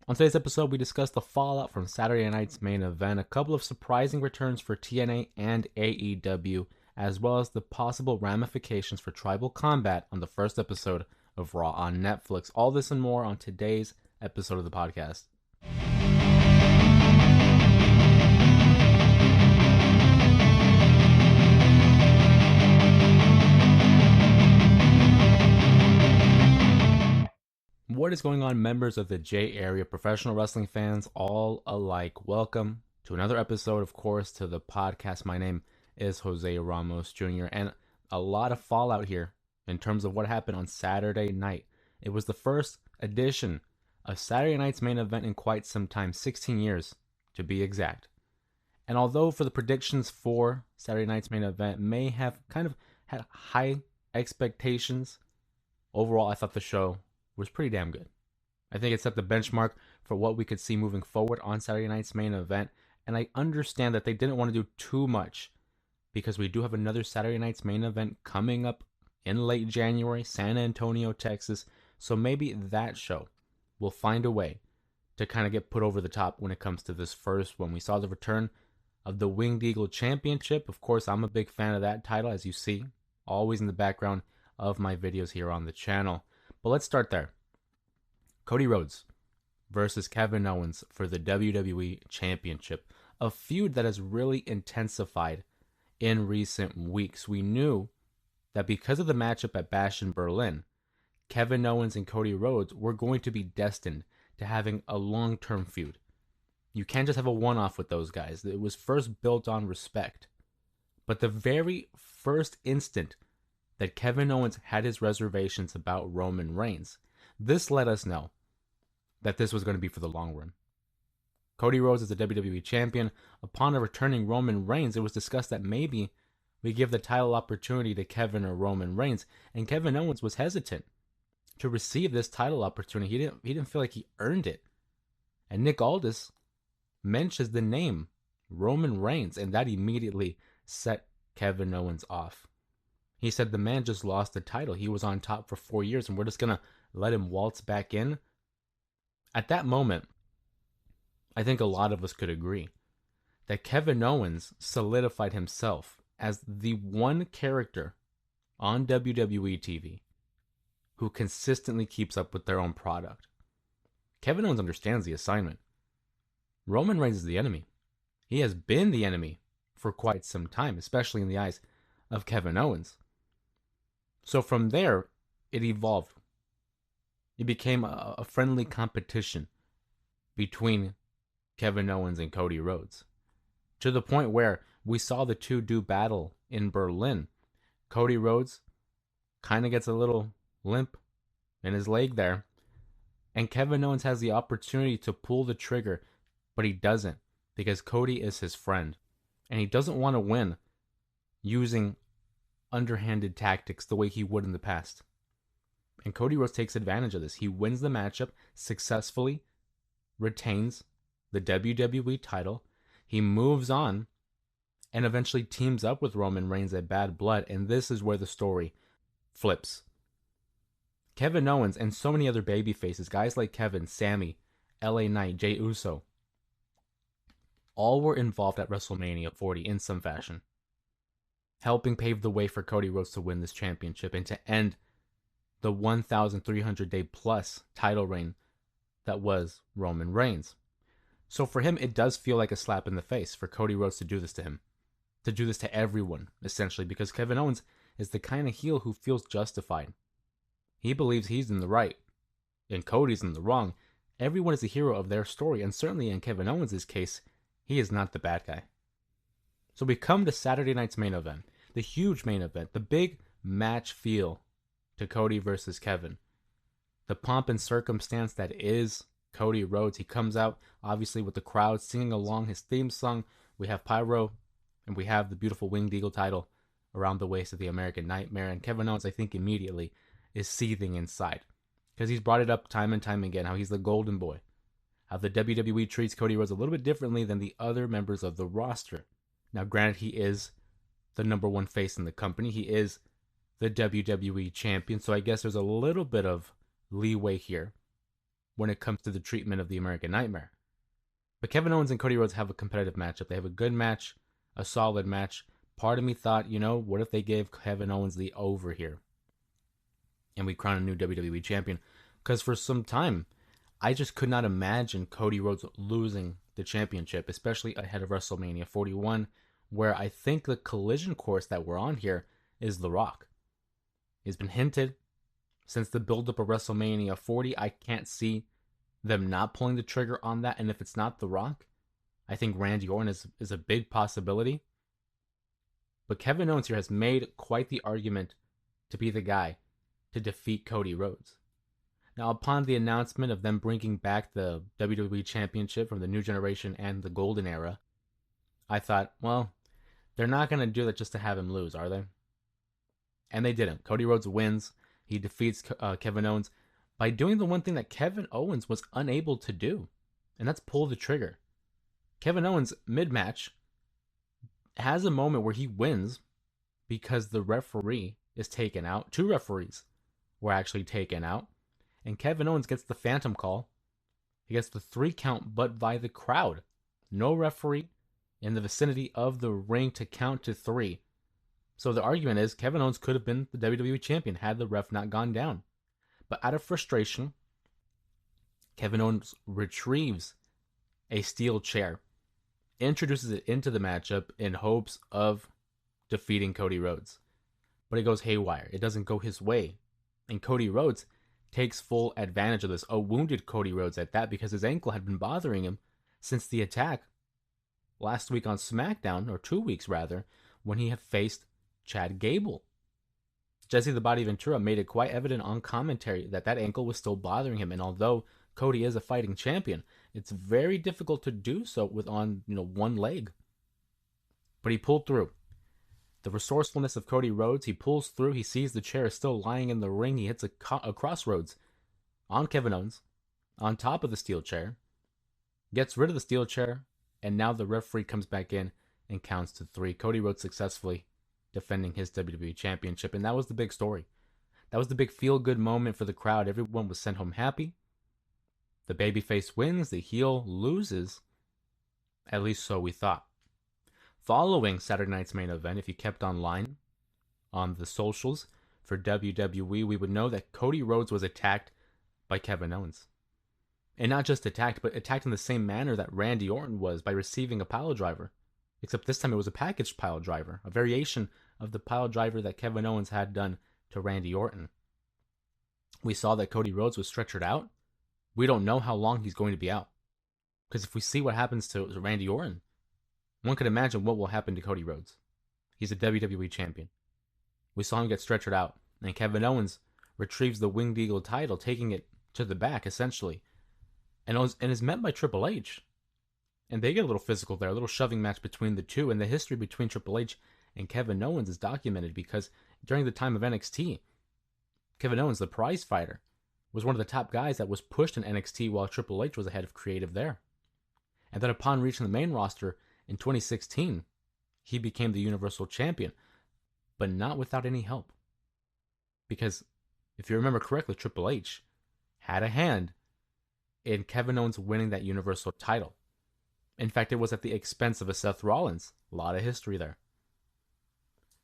On today's episode, we discuss the fallout from Saturday night's main event, a couple of surprising returns for TNA and AEW, as well as the possible ramifications for tribal combat on the first episode of Raw on Netflix. All this and more on today's episode of the podcast. What is going on, members of the J Area, professional wrestling fans all alike? Welcome to another episode, of course, to the podcast. My name is Jose Ramos Jr., and a lot of fallout here in terms of what happened on Saturday night. It was the first edition of Saturday night's main event in quite some time, 16 years to be exact. And although for the predictions for Saturday night's main event may have kind of had high expectations, overall I thought the show was pretty damn good. I think it set the benchmark for what we could see moving forward on Saturday night's main event, and I understand that they didn't want to do too much because we do have another Saturday night's main event coming up in late January, San Antonio, Texas, so maybe that show will find a way to kind of get put over the top when it comes to this first one. We saw the return of the Winged Eagle Championship. Of course, I'm a big fan of that title, as you see, always in the background of my videos here on the channel. But let's start there. Cody Rhodes versus Kevin Owens for the WWE Championship. A feud that has really intensified in recent weeks. We knew that because of the matchup at Bash in Berlin, Kevin Owens and Cody Rhodes were going to be destined to having a long-term feud. You can't just have a one-off with those guys. It was first built on respect. But the very first instant that Kevin Owens had his reservations about Roman Reigns, this let us know that this was going to be for the long run. Cody Rhodes is the WWE champion. Upon a returning Roman Reigns, it was discussed that maybe we give the title opportunity to Kevin or Roman Reigns, and Kevin Owens was hesitant to receive this title opportunity. He didn't feel like he earned it. And Nick Aldis mentions the name Roman Reigns, and that immediately set Kevin Owens off. He said the man just lost the title. He was on top for 4 years, and we're just going to let him waltz back in. At that moment, I think a lot of us could agree that Kevin Owens solidified himself as the one character on WWE TV who consistently keeps up with their own product. Kevin Owens understands the assignment. Roman Reigns is the enemy. He has been the enemy for quite some time, especially in the eyes of Kevin Owens. So from there, it evolved. It became a friendly competition between Kevin Owens and Cody Rhodes, to the point where we saw the two do battle in Berlin. Cody Rhodes kind of gets a little limp in his leg there, and Kevin Owens has the opportunity to pull the trigger, but he doesn't because Cody is his friend, and he doesn't want to win using underhanded tactics the way he would in the past. And Cody Rhodes takes advantage of this. He wins the matchup successfully, retains the WWE title. He moves on and eventually teams up with Roman Reigns at Bad Blood, and this is where the story flips. Kevin Owens and so many other baby faces, guys like Kevin, Sammy, LA Knight, Jey Uso, all were involved at WrestleMania 40 in some fashion, helping pave the way for Cody Rhodes to win this championship and to end the 1,300 day plus title reign that was Roman Reigns. So for him, it does feel like a slap in the face for Cody Rhodes to do this to him, to do this to everyone, essentially, because Kevin Owens is the kind of heel who feels justified. He believes he's in the right, and Cody's in the wrong. Everyone is the hero of their story, and certainly in Kevin Owens' case, he is not the bad guy. So we come to Saturday night's main event, the huge main event, the big match feel to Cody versus Kevin. The pomp and circumstance that is Cody Rhodes. He comes out, obviously, with the crowd singing along his theme song. We have Pyro, and we have the beautiful Winged Eagle title around the waist of the American Nightmare. And Kevin Owens, I think, immediately is seething inside, because he's brought it up time and time again, how he's the golden boy, how the WWE treats Cody Rhodes a little bit differently than the other members of the roster. Now, granted, he is the number one face in the company. He is the WWE champion, so I guess there's a little bit of leeway here when it comes to the treatment of the American Nightmare. But Kevin Owens and Cody Rhodes have a competitive matchup. They have a good match, a solid match. Part of me thought, what if they gave Kevin Owens the over here and we crown a new WWE champion? Because for some time, I just could not imagine Cody Rhodes losing the championship, especially ahead of WrestleMania 41, where I think the collision course that we're on here is The Rock. It's been hinted since the build-up of WrestleMania 40. I can't see them not pulling the trigger on that, and if it's not The Rock, I think Randy Orton is a big possibility. But Kevin Owens here has made quite the argument to be the guy to defeat Cody Rhodes. Now, upon the announcement of them bringing back the WWE Championship from the New Generation and the Golden Era, I thought, well, they're not going to do that just to have him lose, are they? And they didn't. Cody Rhodes wins. He defeats Kevin Owens by doing the one thing that Kevin Owens was unable to do, and that's pull the trigger. Kevin Owens, mid-match, has a moment where he wins because the referee is taken out. 2 referees were actually taken out. And Kevin Owens gets the phantom call. He gets the 3 count, but by the crowd. No referee in the vicinity of the ring to count to 3. So the argument is Kevin Owens could have been the WWE champion had the ref not gone down. But out of frustration, Kevin Owens retrieves a steel chair, introduces it into the matchup in hopes of defeating Cody Rhodes. But it goes haywire. It doesn't go his way. And Cody Rhodes takes full advantage of this. A wounded Cody Rhodes at that, because his ankle had been bothering him since the attack last week on SmackDown, or 2 weeks rather, when he had faced Chad Gable. Jesse the Body Ventura made it quite evident on commentary that ankle was still bothering him, and although Cody is a fighting champion, it's very difficult to do so with on one leg. But he pulled through. The resourcefulness of Cody Rhodes, he pulls through, he sees the chair is still lying in the ring, he hits a crossroads on Kevin Owens, on top of the steel chair, gets rid of the steel chair, and now the referee comes back in and counts to 3. Cody Rhodes successfully defending his WWE Championship, and that was the big story. That was the big feel-good moment for the crowd. Everyone was sent home happy. The babyface wins, the heel loses, at least so we thought. Following Saturday night's main event, if you kept online on the socials for WWE, we would know that Cody Rhodes was attacked by Kevin Owens. And not just attacked, but attacked in the same manner that Randy Orton was, by receiving a pile driver. Except this time it was a packaged pile driver, a variation of the pile driver that Kevin Owens had done to Randy Orton. We saw that Cody Rhodes was stretchered out. We don't know how long he's going to be out. Because if we see what happens to Randy Orton, one could imagine what will happen to Cody Rhodes. He's a WWE champion. We saw him get stretchered out, and Kevin Owens retrieves the Winged Eagle title, taking it to the back, essentially, and is met by Triple H. And they get a little physical there, a little shoving match between the two, and the history between Triple H and Kevin Owens is documented because during the time of NXT, Kevin Owens, the prize fighter, was one of the top guys that was pushed in NXT while Triple H was ahead of creative there. And then upon reaching the main roster in 2016, he became the Universal Champion, but not without any help. Because, if you remember correctly, Triple H had a hand in Kevin Owens winning that Universal title. In fact, it was at the expense of a Seth Rollins. A lot of history there.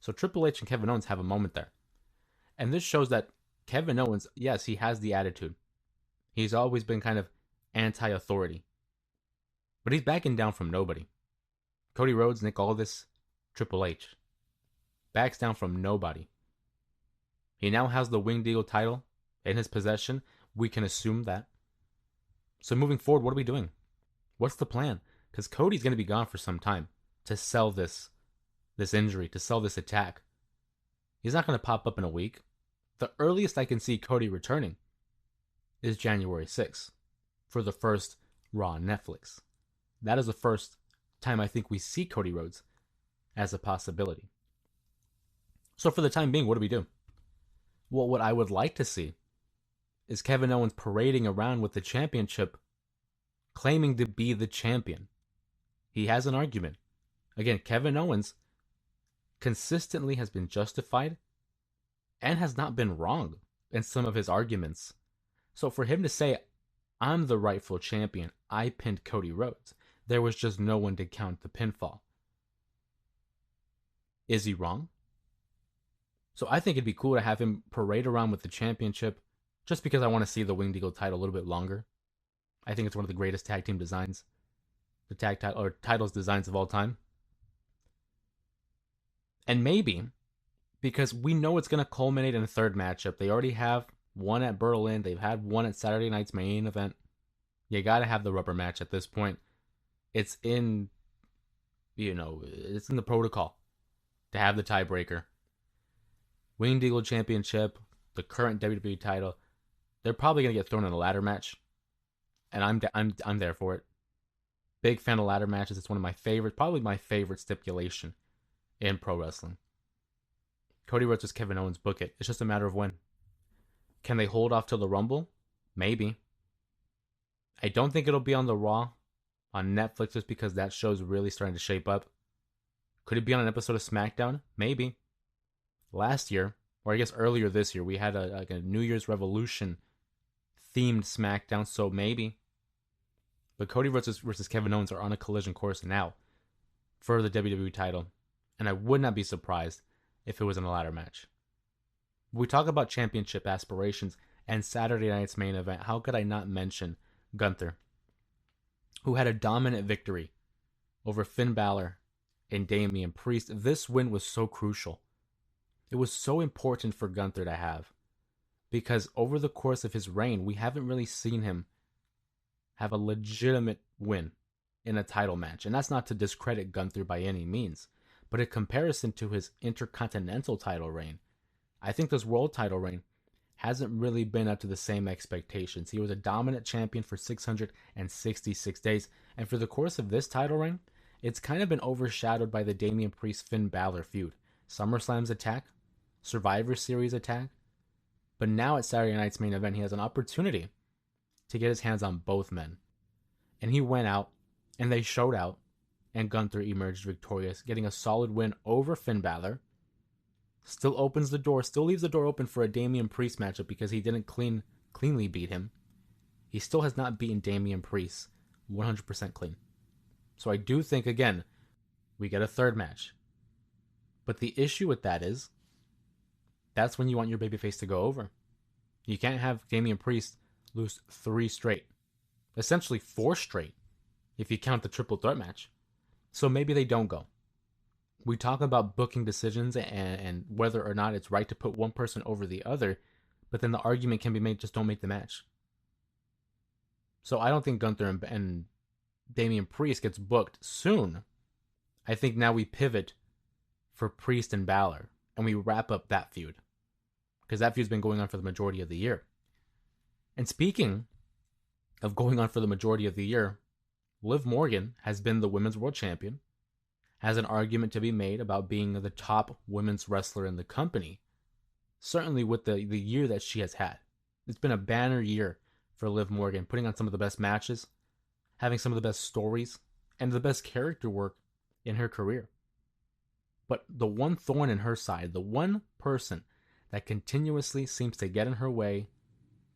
So Triple H and Kevin Owens have a moment there. And this shows that Kevin Owens, yes, he has the attitude. He's always been kind of anti-authority. But he's backing down from nobody. Cody Rhodes, Nick Aldis, Triple H. Backs down from nobody. He now has the Winged Eagle title in his possession. We can assume that. So moving forward, what are we doing? What's the plan? Because Cody's going to be gone for some time to sell this injury, to sell this attack. He's not going to pop up in a week. The earliest I can see Cody returning is January 6th for the first Raw on Netflix. That is the first time I think we see Cody Rhodes as a possibility. So for the time being, what do we do? Well, what I would like to see is Kevin Owens parading around with the championship, claiming to be the champion. He has an argument. Again, Kevin Owens consistently has been justified and has not been wrong in some of his arguments. So for him to say, I'm the rightful champion. I pinned Cody Rhodes. There was just no one to count the pinfall. Is he wrong? So I think it'd be cool to have him parade around with the championship just because I want to see the Winged Eagle title a little bit longer. I think it's one of the greatest tag team designs, the tag title or titles designs of all time. And maybe because we know it's going to culminate in a third matchup. They already have one at Berlin. They've had one at Saturday night's main event. You got to have the rubber match at this point. It's in, it's in the protocol to have the tiebreaker. Winged Eagle Championship, the current WWE title, they're probably gonna get thrown in a ladder match, and I'm there for it. Big fan of ladder matches. It's one of my favorites, probably my favorite stipulation in pro wrestling. Cody Rhodes versus Kevin Owens, book it. It's just a matter of when. Can they hold off till the Rumble? Maybe. I don't think it'll be on the Raw on Netflix just because that show's really starting to shape up. Could it be on an episode of SmackDown? Maybe. Last year, or I guess earlier this year, we had a New Year's Revolution themed SmackDown, so maybe. But Cody Rhodes versus Kevin Owens are on a collision course now for the WWE title, and I would not be surprised if it was in a ladder match. We talk about championship aspirations and Saturday night's main event. How could I not mention Gunther, who had a dominant victory over Finn Balor and Damian Priest? This win was so crucial. It was so important for Gunther to have because over the course of his reign, we haven't really seen him have a legitimate win in a title match. And that's not to discredit Gunther by any means, but in comparison to his Intercontinental title reign, I think this world title reign hasn't really been up to the same expectations. He was a dominant champion for 666 days, and for the course of this title reign, it's kind of been overshadowed by the Damian Priest-Finn Balor feud. SummerSlam's attack, Survivor Series attack, but now at Saturday night's main event, he has an opportunity to get his hands on both men. And he went out, and they showed out, and Gunther emerged victorious, getting a solid win over Finn Balor. Still opens the door, still leaves the door open for a Damian Priest matchup because he didn't cleanly beat him. He still has not beaten Damian Priest 100% clean. So I do think, again, we get a third match. But the issue with that is, that's when you want your babyface to go over. You can't have Damian Priest lose 3 straight. Essentially 4 straight, if you count the triple threat match. So maybe they don't go. We talk about booking decisions and whether or not it's right to put one person over the other, but then the argument can be made, just don't make the match. So I don't think Gunther and Damian Priest gets booked soon. I think now we pivot for Priest and Balor, and we wrap up that feud. Because that feud's been going on for the majority of the year. And speaking of going on for the majority of the year, Liv Morgan has been the Women's World Champion, has an argument to be made about being the top women's wrestler in the company, certainly with the year that she has had. It's been a banner year for Liv Morgan, putting on some of the best matches, having some of the best stories, and the best character work in her career. But the one thorn in her side, the one person that continuously seems to get in her way,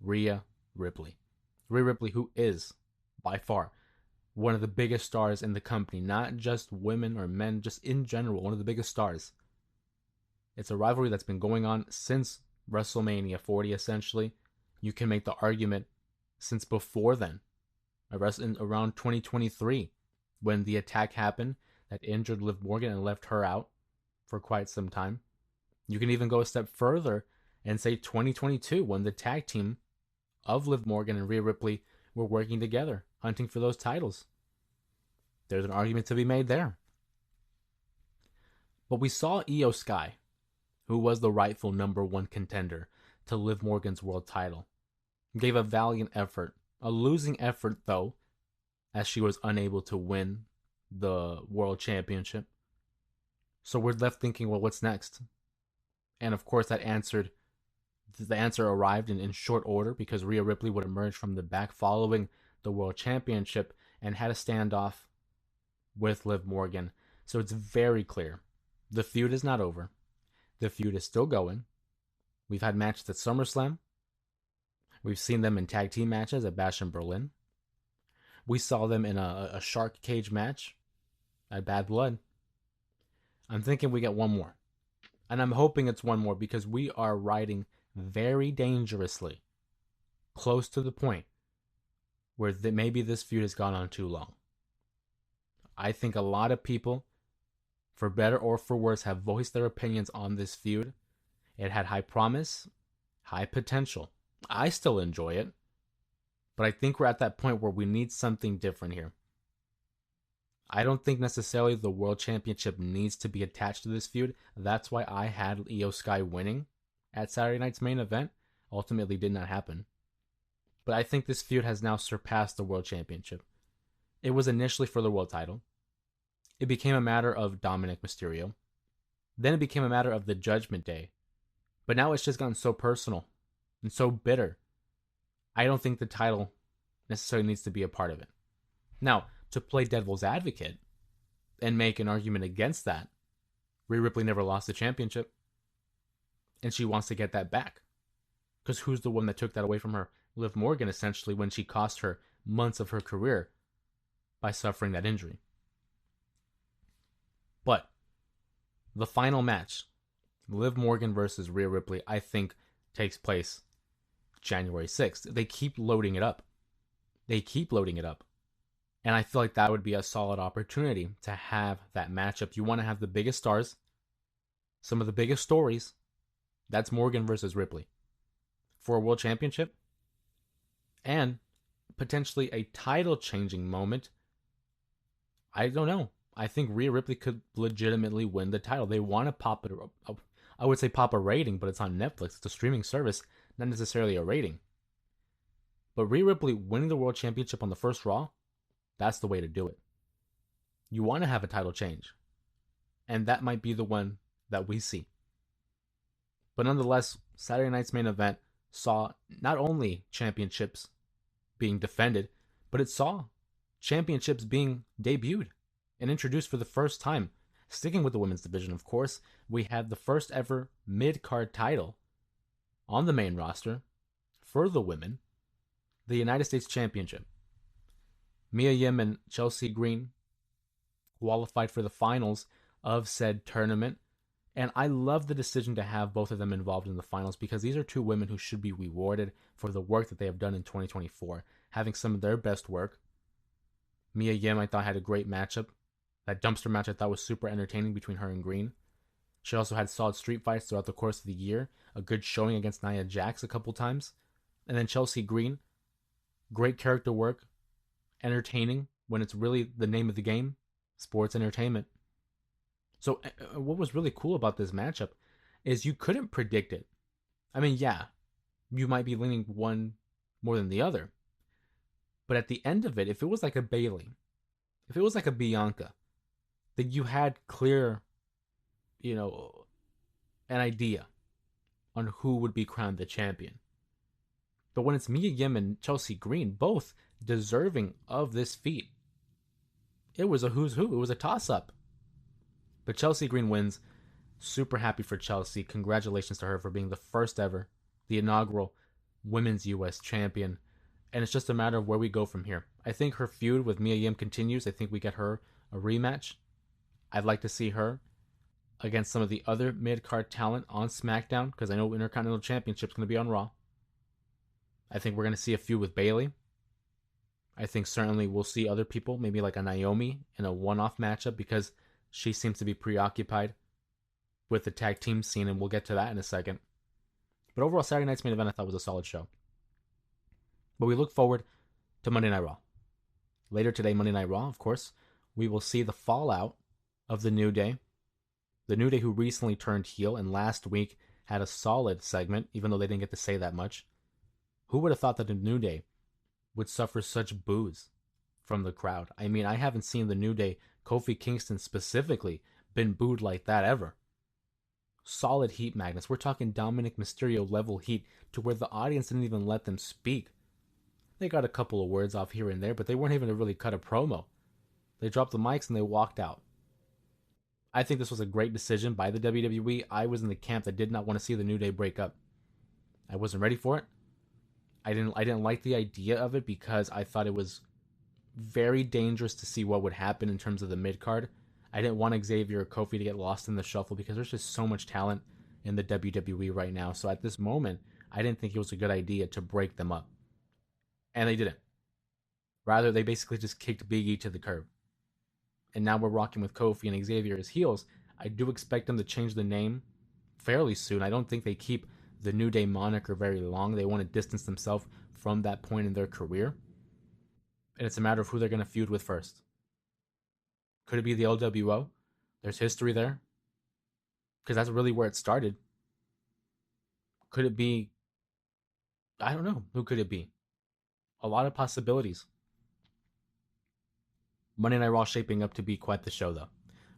Rhea Ripley. Rhea Ripley, who is, by far, one of the biggest stars in the company, not just women or men, just in general, one of the biggest stars. It's a rivalry that's been going on since WrestleMania 40, essentially. You can make the argument since before then, around 2023, when the attack happened that injured Liv Morgan and left her out for quite some time. You can even go a step further and say 2022, when the tag team of Liv Morgan and Rhea Ripley were working together, hunting for those titles. There's an argument to be made there. But we saw Io Sky, who was the rightful number 1 contender to Liv Morgan's world title, gave a valiant effort, a losing effort though, as she was unable to win the world championship. So we're left thinking, well, what's next? And of course the answer arrived in short order, because Rhea Ripley would emerge from the back following the world championship and had a standoff with Liv Morgan. So it's very clear. The feud is not over. The feud is still going. We've had matches at SummerSlam. We've seen them in tag team matches at Bash in Berlin. We saw them in a shark cage match at Bad Blood. I'm thinking we get one more. And I'm hoping it's one more because we are riding very dangerously close to the point where maybe this feud has gone on too long. I think a lot of people, for better or for worse, have voiced their opinions on this feud. It had high promise, high potential. I still enjoy it, but I think we're at that point where we need something different here. I don't think necessarily the World Championship needs to be attached to this feud. That's why I had Io Sky winning at Saturday night's main event. Ultimately did not happen. But I think this feud has now surpassed the World Championship. It was initially for the world title. It became a matter of Dominic Mysterio. Then it became a matter of the Judgment Day. But now it's just gotten so personal and so bitter. I don't think the title necessarily needs to be a part of it. Now, to play devil's advocate and make an argument against that, Rhea Ripley never lost the championship. And she wants to get that back. Because who's the one that took that away from her? Liv Morgan, essentially, when she cost her months of her career by suffering that injury. But the final match, Liv Morgan versus Rhea Ripley, I think takes place January 6th. They keep loading it up. And I feel like that would be a solid opportunity to have that matchup. You want to have the biggest stars, some of the biggest stories. That's Morgan versus Ripley for a world championship and potentially a title-changing moment. I don't know. I think Rhea Ripley could legitimately win the title. They want to pop it. I would say pop a rating, but it's on Netflix. It's a streaming service, not necessarily a rating. But Rhea Ripley winning the world championship on the first Raw, that's the way to do it. You want to have a title change. And that might be the one that we see. But nonetheless, Saturday night's main event saw not only championships being defended, but it saw championships being debuted and introduced for the first time. Sticking with the women's division, of course, we had the first ever mid-card title on the main roster for the women, the United States Championship. Mia Yim and Chelsea Green qualified for the finals of said tournament. And I love the decision to have both of them involved in the finals because these are two women who should be rewarded for the work that they have done in 2024, having some of their best work. Mia Yim, I thought, had a great matchup. That dumpster match I thought was super entertaining between her and Green. She also had solid street fights throughout the course of the year, a good showing against Nia Jax a couple times. And then Chelsea Green, great character work, entertaining when it's really the name of the game, sports entertainment. So what was really cool about this matchup is you couldn't predict it. I mean, yeah, you might be leaning one more than the other. But at the end of it, if it was like a Bayley, if it was like a Bianca, then you had clear, an idea on who would be crowned the champion. But when it's Mia Yim and Chelsea Green, both deserving of this feat, it was a who's who. It was a toss-up. But Chelsea Green wins. Super happy for Chelsea. Congratulations to her for being the first ever, the inaugural Women's U.S. Champion. And it's just a matter of where we go from here. I think her feud with Mia Yim continues. I think we get her a rematch. I'd like to see her against some of the other mid-card talent on SmackDown because I know Intercontinental Championship is going to be on Raw. I think we're going to see a feud with Bayley. I think certainly we'll see other people, maybe like a Naomi in a one-off matchup because she seems to be preoccupied with the tag team scene, and we'll get to that in a second. But overall, Saturday night's main event I thought was a solid show. But we look forward to Monday Night Raw. Later today, Monday Night Raw, of course, we will see the fallout of the New Day. The New Day who recently turned heel and last week had a solid segment, even though they didn't get to say that much. Who would have thought that the New Day would suffer such boos from the crowd? I mean, I haven't seen the New Day, Kofi Kingston specifically, been booed like that ever. Solid heat magnets. We're talking Dominic Mysterio level heat to where the audience didn't even let them speak. They got a couple of words off here and there, but they weren't even to really cut a promo. They dropped the mics and they walked out. I think this was a great decision by the WWE. I was in the camp that did not want to see the New Day break up. I wasn't ready for it. I didn't like the idea of it because I thought it was very dangerous to see what would happen in terms of the mid card. I didn't want Xavier or Kofi to get lost in the shuffle because there's just so much talent in the WWE right now. So at this moment, I didn't think it was a good idea to break them up. And they didn't. Rather, they basically just kicked Big E to the curb. And now we're rocking with Kofi and Xavier as heels. I do expect them to change the name fairly soon. I don't think they keep the New Day moniker very long. They want to distance themselves from that point in their career. And it's a matter of who they're going to feud with first. Could it be the LWO? There's history there. Because that's really where it started. Could it be? I don't know. Who could it be? A lot of possibilities. Monday Night Raw shaping up to be quite the show, though.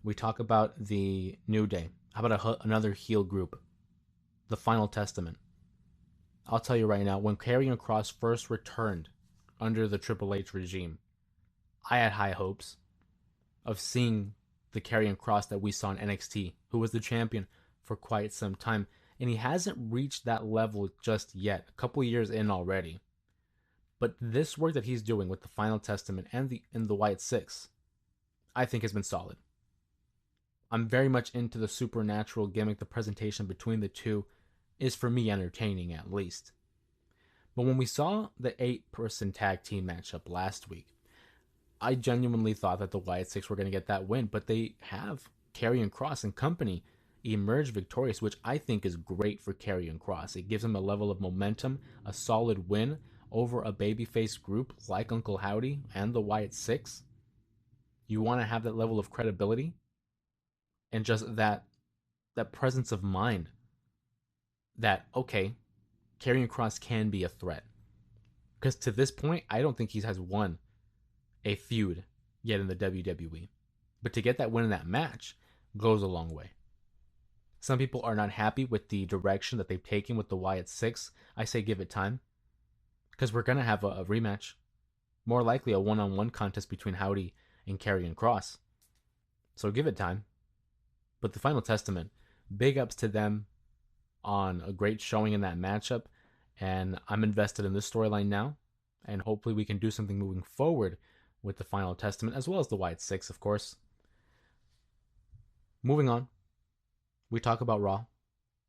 We talk about the New Day. How about another heel group? The Final Testament. I'll tell you right now, when Karrion Kross first returned under the Triple H regime, I had high hopes of seeing the Karrion Kross that we saw in NXT, who was the champion for quite some time. And he hasn't reached that level just yet, a couple years in already. But this work that he's doing with the Final Testament and the White Six, I think has been solid. I'm very much into the supernatural gimmick. The presentation between the two is, for me, entertaining at least. But when we saw the 8-person tag team matchup last week, I genuinely thought that the White Six were going to get that win, but they have Karrion Kross and company emerge victorious, which I think is great for Karrion Kross. It gives him a level of momentum, a solid win over a babyface group like Uncle Howdy and the White Six. You want to have that level of credibility and just that presence of mind that, okay, Karrion Kross can be a threat. Because to this point, I don't think he has won a feud yet in the WWE. But to get that win in that match goes a long way. Some people are not happy with the direction that they've taken with the Wyatt Six. I say give it time. Because we're going to have a rematch. More likely a one-on-one contest between Howdy and Karrion Kross. So give it time. But the Final Testament, big ups to them on a great showing in that matchup. And I'm invested in this storyline now. And hopefully we can do something moving forward with the Final Testament, as well as the White Six, of course. Moving on, we talk about Raw,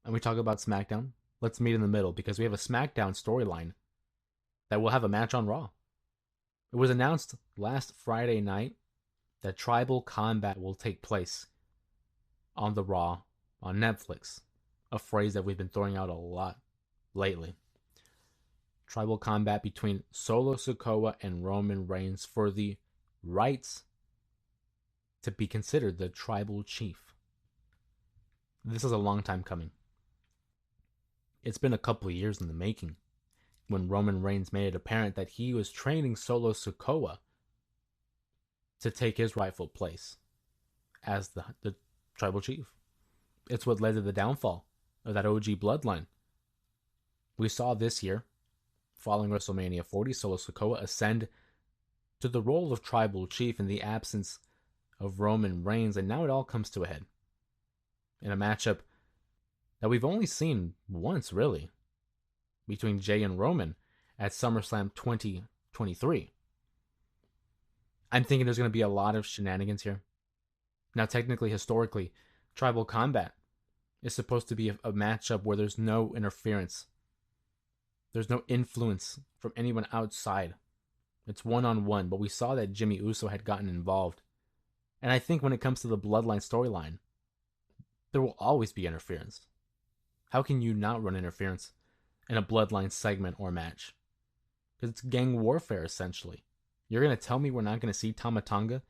and we talk about SmackDown. Let's meet in the middle, because we have a SmackDown storyline that will have a match on Raw. It was announced last Friday night that Tribal Combat will take place on the Raw on Netflix, a phrase that we've been throwing out a lot lately. Tribal Combat between Solo Sikoa and Roman Reigns for the rights to be considered the Tribal Chief. This is a long time coming. It's been a couple of years in the making when Roman Reigns made it apparent that he was training Solo Sikoa to take his rightful place as the Tribal Chief. It's what led to the downfall of that OG bloodline. We saw this year, following WrestleMania 40, Solo Sikoa ascend to the role of Tribal Chief in the absence of Roman Reigns, and now it all comes to a head in a matchup that we've only seen once, really, between Jay and Roman at SummerSlam 2023. I'm thinking there's going to be a lot of shenanigans here. Now, technically, historically, Tribal Combat is supposed to be a matchup where there's no interference. There's no influence from anyone outside. It's one-on-one, but we saw that Jimmy Uso had gotten involved. And I think when it comes to the Bloodline storyline, there will always be interference. How can you not run interference in a Bloodline segment or match? Because it's gang warfare, essentially. You're going to tell me we're not going to see Tama Tonga?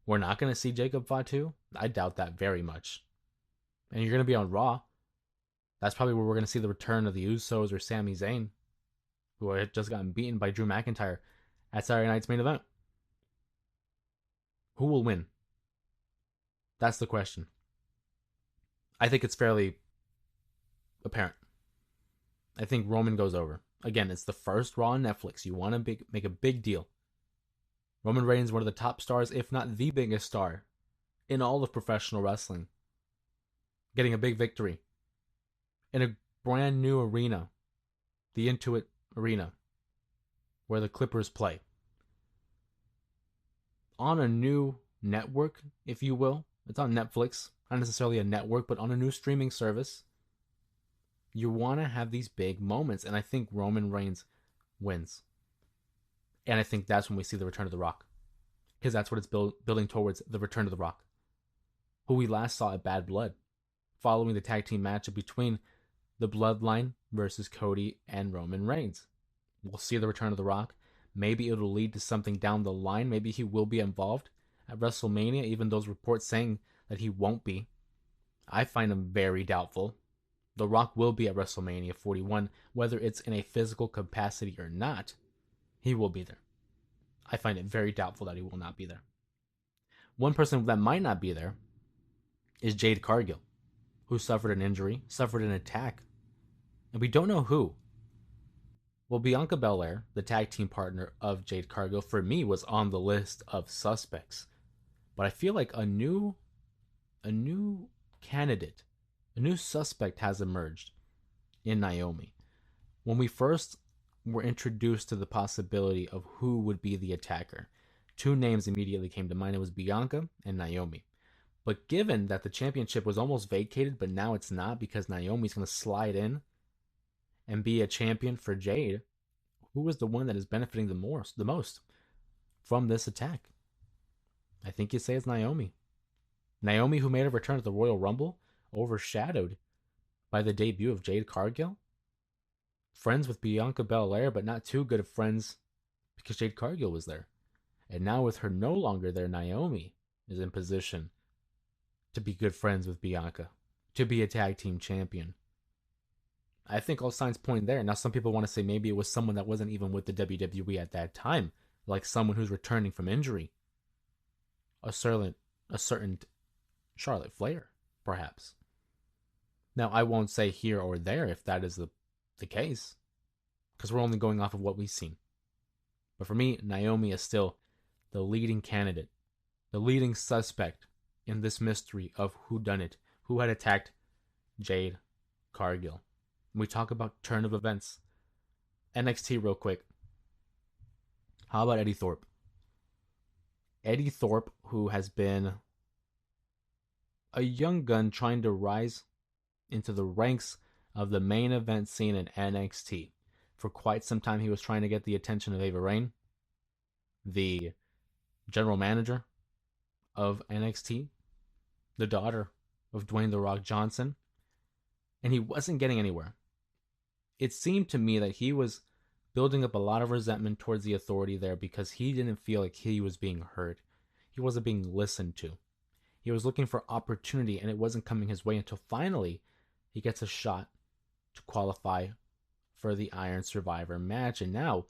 We're not going to see Jacob Fatu? I doubt that very much. And you're going to be on Raw. That's probably where we're going to see the return of the Usos or Sami Zayn, who had just gotten beaten by Drew McIntyre at Saturday night's main event. Who will win? That's the question. I think it's fairly apparent. I think Roman goes over. Again, it's the first Raw on Netflix. You want to make a big deal. Roman Reigns, one of the top stars, if not the biggest star in all of professional wrestling, getting a big victory in a brand new arena, the Intuit Arena where the Clippers play, on a new network, if you will. It's on Netflix, not necessarily a network, but on a new streaming service. You want to have these big moments, and I think Roman Reigns wins. And I think that's when we see the return of The Rock, because that's what it's building towards, the return of The Rock, who we last saw at Bad Blood, following the tag team matchup between the Bloodline versus Cody and Roman Reigns. We'll see the return of The Rock. Maybe it'll lead to something down the line. Maybe he will be involved at WrestleMania, even those reports saying that he won't be. I find him very doubtful. The Rock will be at WrestleMania 41, whether it's in a physical capacity or not. He will be there. I find it very doubtful that he will not be there. One person that might not be there is Jade Cargill, who suffered an injury, suffered an attack, and we don't know who. Well, Bianca Belair, the tag team partner of Jade Cargill, for me was on the list of suspects. But I feel like a new candidate, a new suspect has emerged in Naomi. When we first were introduced to the possibility of who would be the attacker, two names immediately came to mind. It was Bianca and Naomi. But given that the championship was almost vacated, but now it's not because Naomi's going to slide in and be a champion for Jade, who is the one that is benefiting the most from this attack? I think you say it's Naomi. Naomi, who made a return at the Royal Rumble, overshadowed by the debut of Jade Cargill. Friends with Bianca Belair, but not too good of friends because Jade Cargill was there. And now with her no longer there, Naomi is in position to be good friends with Bianca, to be a tag team champion. I think all signs point there. Now, some people want to say maybe it was someone that wasn't even with the WWE at that time, like someone who's returning from injury. A certain Charlotte Flair, perhaps. Now, I won't say here or there if that is the case, because we're only going off of what we've seen. But for me, Naomi is still the leading candidate, the leading suspect in this mystery of who done it, who had attacked Jade Cargill. We talk about turn of events. NXT real quick. How about Eddy Thorpe? Eddy Thorpe, who has been a young gun trying to rise into the ranks of the main event scene in NXT. For quite some time, he was trying to get the attention of Ava Raine, the general manager of NXT, the daughter of Dwayne "The Rock" Johnson, and he wasn't getting anywhere. It seemed to me that he was building up a lot of resentment towards the authority there because he didn't feel like he was being heard. He wasn't being listened to. He was looking for opportunity, and it wasn't coming his way until finally he gets a shot to qualify for the Iron Survivor match. And now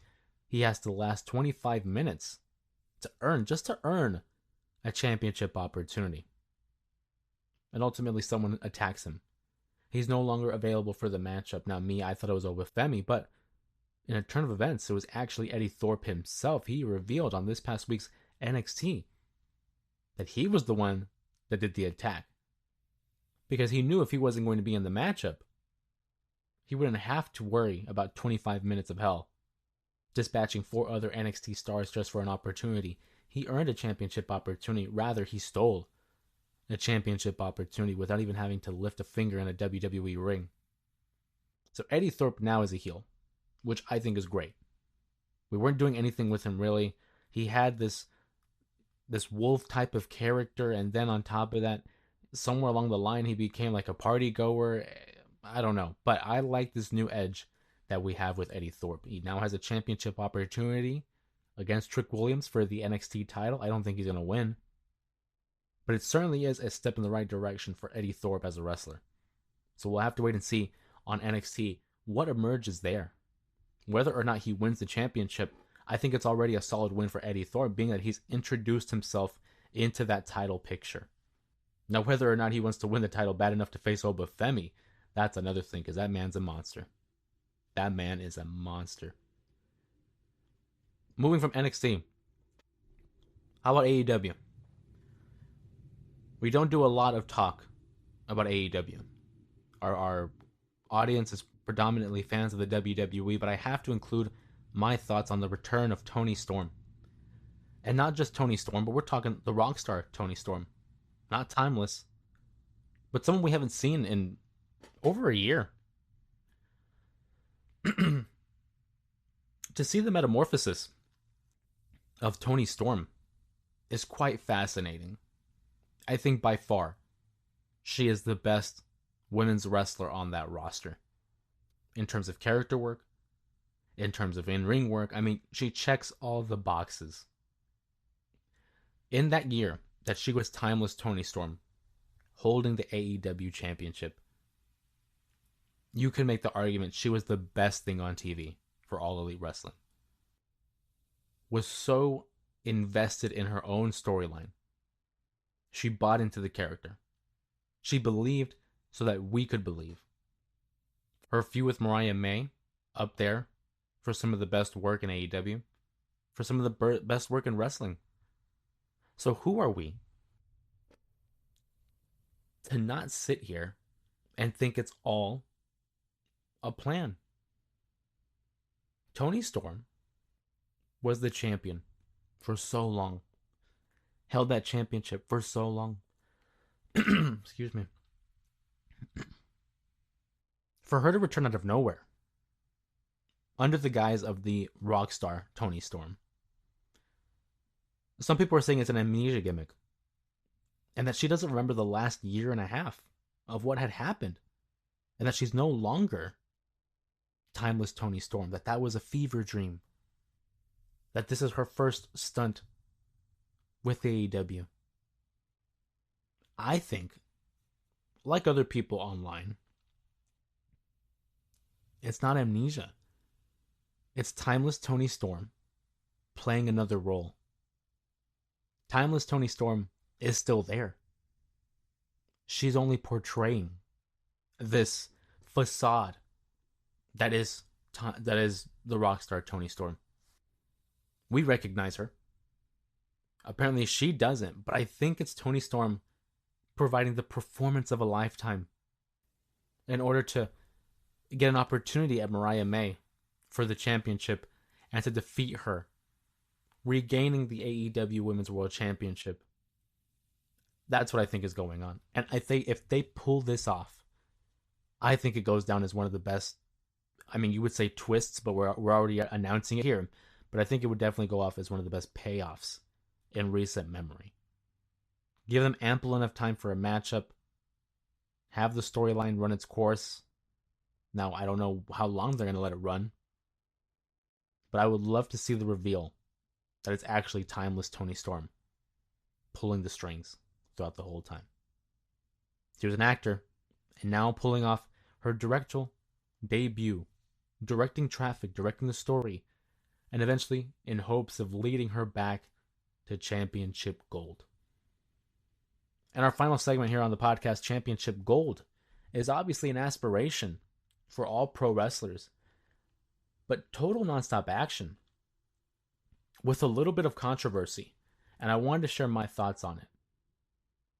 he has to last 25 minutes to earn a championship opportunity. And ultimately someone attacks him. He's no longer available for the matchup. Now, I thought it was over Femi, but in a turn of events, it was actually Eddy Thorpe himself. He revealed on this past week's NXT that he was the one that did the attack. Because he knew if he wasn't going to be in the matchup, he wouldn't have to worry about 25 minutes of hell, dispatching 4 other NXT stars just for an opportunity. He earned a championship opportunity. Rather, he stole a championship opportunity without even having to lift a finger in a WWE ring. So Eddy Thorpe now is a heel, which I think is great. We weren't doing anything with him really. He had this wolf type of character, and then on top of that, somewhere along the line, he became like a party goer. I don't know, but I like this new edge that we have with Eddy Thorpe. He now has a championship opportunity against Trick Williams for the NXT title. I don't think he's going to win, but it certainly is a step in the right direction for Eddy Thorpe as a wrestler. So we'll have to wait and see on NXT what emerges there. Whether or not he wins the championship, I think it's already a solid win for Eddy Thorpe, being that he's introduced himself into that title picture. Now, whether or not he wants to win the title bad enough to face Oba Femi, that's another thing, because that man's a monster. That man is a monster. Moving from NXT, how about AEW? We don't do a lot of talk about AEW. Our audience is predominantly fans of the WWE, but I have to include my thoughts on the return of Toni Storm. And not just Toni Storm, but we're talking the rock star Toni Storm. Not Timeless, but someone we haven't seen in over a year. To see the metamorphosis of Toni Storm is quite fascinating. I think by far she is the best women's wrestler on that roster. In terms of character work, in terms of in-ring work, I mean, she checks all the boxes. In that year that she was Timeless Toni Storm, holding the AEW championship, you can make the argument she was the best thing on TV for All Elite Wrestling. Was so invested in her own storyline. She bought into the character. She believed so that we could believe. Her feud with Mariah May, up there for some of the best work in AEW, for some of the best work in wrestling. So who are we to not sit here and think it's all a plan? Toni Storm was the champion for so long, held that championship for so long. Excuse me. For her to return out of nowhere, under the guise of the rock star Toni Storm, some people are saying it's an amnesia gimmick, and that she doesn't remember the last year and a half of what had happened, and that she's no longer Timeless Toni Storm, that was a fever dream, that this is her first stunt with AEW. I think, like other people online, it's not amnesia. It's Timeless Toni Storm playing another role. Timeless Toni Storm is still there. She's only portraying this facade that is the rock star Toni Storm. We recognize her. Apparently she doesn't, but I think it's Toni Storm providing the performance of a lifetime in order to get an opportunity at Mariah May for the championship and to defeat her, regaining the AEW Women's World Championship. That's what I think is going on. And I think if they pull this off, I think it goes down as one of the best, I mean, you would say twists, but we're already announcing it here. But I think it would definitely go off as one of the best payoffs in recent memory. Give them ample enough time for a matchup. Have the storyline run its course. Now, I don't know how long they're going to let it run. But I would love to see the reveal that it's actually Timeless Toni Storm pulling the strings throughout the whole time. She was an actor, and now pulling off her directorial debut, directing traffic, directing the story, and eventually in hopes of leading her back to championship gold. And our final segment here on the podcast, Championship Gold, is obviously an aspiration for all pro wrestlers, but total nonstop action with a little bit of controversy, and I wanted to share my thoughts on it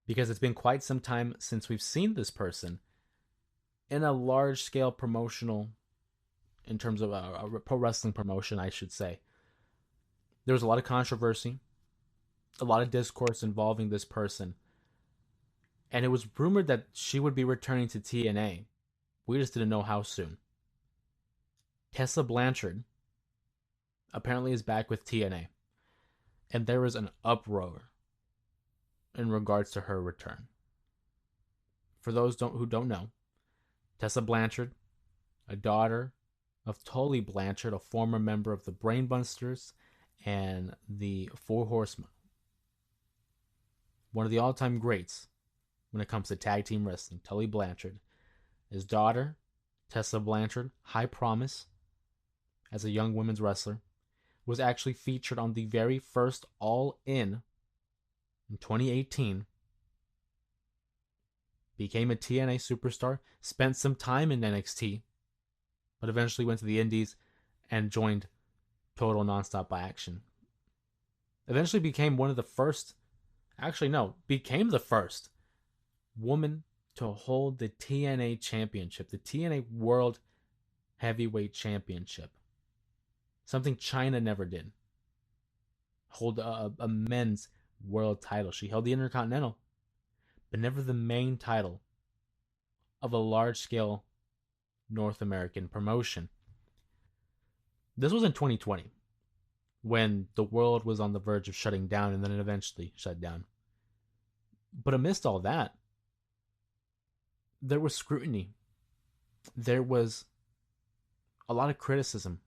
because it's been quite some time since we've seen this person in a large-scale promotional, in terms of a pro wrestling promotion, I should say. There was a lot of controversy, a lot of discourse involving this person, and it was rumored that she would be returning to TNA. We just didn't know how soon. Tessa Blanchard apparently is back with TNA, and there is an uproar in regards to her return. For those who don't know, Tessa Blanchard, a daughter of Tully Blanchard, a former member of the Brainbusters and the Four Horsemen. One of the all-time greats when it comes to tag team wrestling, Tully Blanchard. His daughter, Tessa Blanchard, High Promise, as a young women's wrestler, was actually featured on the very first All In 2018. Became a TNA superstar, spent some time in NXT, but eventually went to the Indies and joined Total Nonstop Action. Eventually became one of the first, became the first woman to hold the TNA Championship, the TNA World Heavyweight Championship. something China never did. Hold a men's world title. She held the Intercontinental, but never the main title of a large-scale North American promotion. This was in 2020, when the world was on the verge of shutting down, and then it eventually shut down. But amidst all that, there was scrutiny. There was a lot of criticism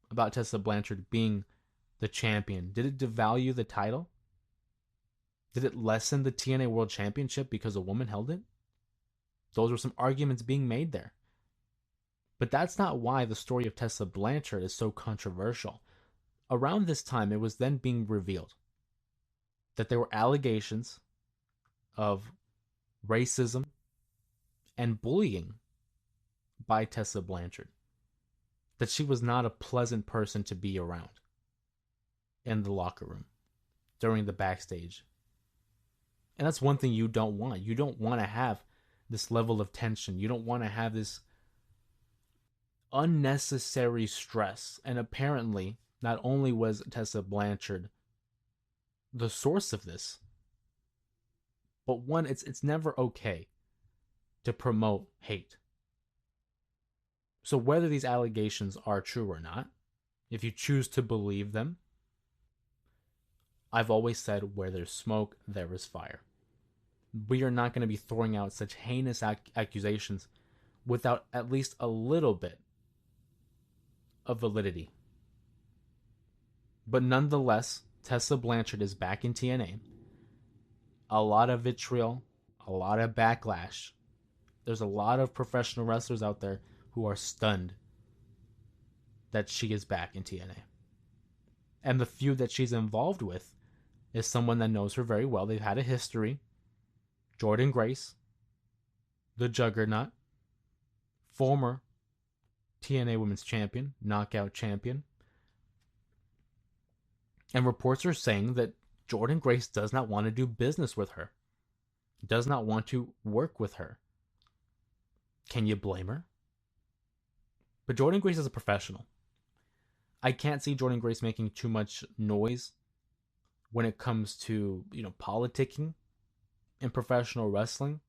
about Tessa Blanchard being the champion. Did it devalue the title? Did it lessen the TNA World Championship because a woman held it? Those were some arguments being made there. But that's not why the story of Tessa Blanchard is so controversial. Around this time, it was then being revealed that there were allegations of racism and bullying by Tessa Blanchard. That she was not a pleasant person to be around in the locker room, during the backstage. And that's one thing you don't want. You don't want to have this level of tension. You don't want to have this unnecessary stress. And apparently, not only was Tessa Blanchard the source of this, but one, it's never okay to promote hate. So whether these allegations are true or not, if you choose to believe them, I've always said, where there's smoke, there is fire. We are not going to be throwing out such heinous accusations without at least a little bit of validity. But nonetheless, Tessa Blanchard is back in TNA. A lot of vitriol, a lot of backlash. There's a lot of professional wrestlers out there who are stunned that she is back in TNA. And the feud that she's involved with is someone that knows her very well. They've had a history. Jordynne Grace, the Juggernaut, former TNA Women's Champion, Knockout Champion. And reports are saying that Jordynne Grace does not want to do business with her, does not want to work with her. Can you blame her? But Jordynne Grace is a professional. I can't see Jordynne Grace making too much noise when it comes to, politicking in professional wrestling.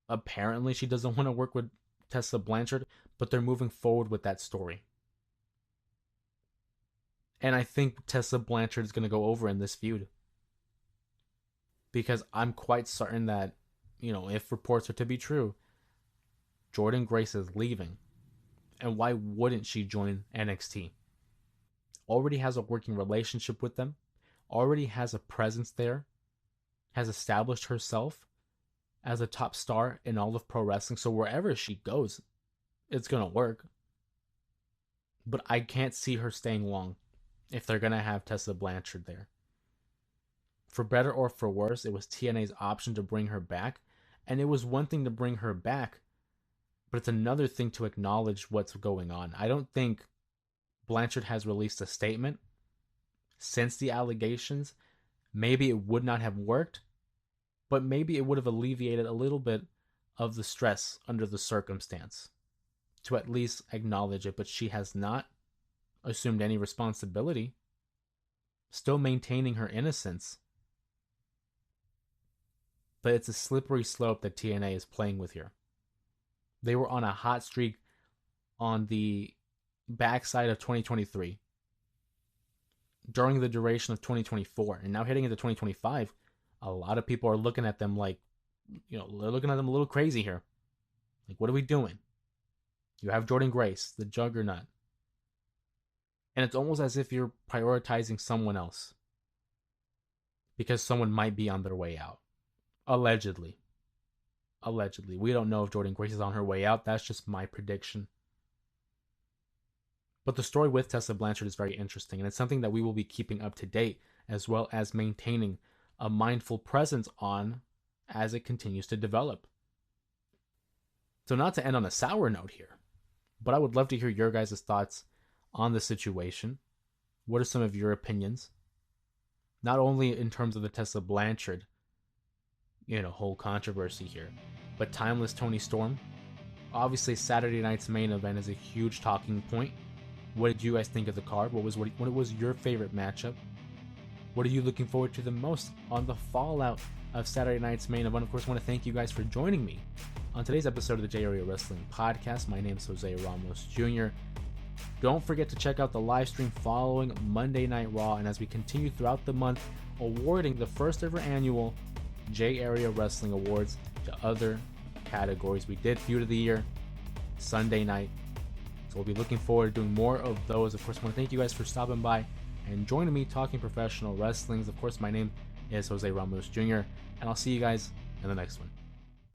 Apparently, she doesn't want to work with Tessa Blanchard, but they're moving forward with that story. And I think Tessa Blanchard is going to go over in this feud. Because I'm quite certain that, if reports are to be true, Jordynne Grace is leaving. And why wouldn't she join NXT? Already has a working relationship with them. Already has a presence there. Has established herself as a top star in all of pro wrestling. So wherever she goes, it's going to work. But I can't see her staying long if they're going to have Tessa Blanchard there. For better or for worse, it was TNA's option to bring her back. And it was one thing to bring her back, but it's another thing to acknowledge what's going on. I don't think Blanchard has released a statement since the allegations. Maybe it would not have worked, but maybe it would have alleviated a little bit of the stress under the circumstance to at least acknowledge it. But she has not assumed any responsibility, still maintaining her innocence. But it's a slippery slope that TNA is playing with here. They were on a hot streak on the backside of 2023 during the duration of 2024, and now heading into 2025, a lot of people are looking at them like, they're looking at them a little crazy here. Like, what are we doing? You have Jordynne Grace, the Juggernaut, and it's almost as if you're prioritizing someone else because someone might be on their way out. Allegedly. We don't know if Jordynne Grace is on her way out. That's just my prediction. But the story with Tessa Blanchard is very interesting, and it's something that we will be keeping up to date, as well as maintaining a mindful presence on as it continues to develop. So not to end on a sour note here, but I would love to hear your guys' thoughts on the situation. What are some of your opinions? Not only in terms of the Tessa Blanchard, whole controversy here, but Timeless Toni Storm. Obviously, Saturday night's main event is a huge talking point. What did you guys think of the card? What was your favorite matchup? What are you looking forward to the most on the fallout of Saturday night's main event? Of course, I want to thank you guys for joining me on today's episode of the J Area Wrestling Podcast. My name is Jose Ramos Jr. Don't forget to check out the live stream following Monday Night Raw, and as we continue throughout the month, awarding the first ever annual J Area Wrestling Awards to other categories. We did Feud of the Year Sunday night, so we'll be looking forward to doing more of those. Of course, I want to thank you guys for stopping by and joining me talking professional wrestling. Of course, my name is Jose Ramos Jr., and I'll see you guys in the next one.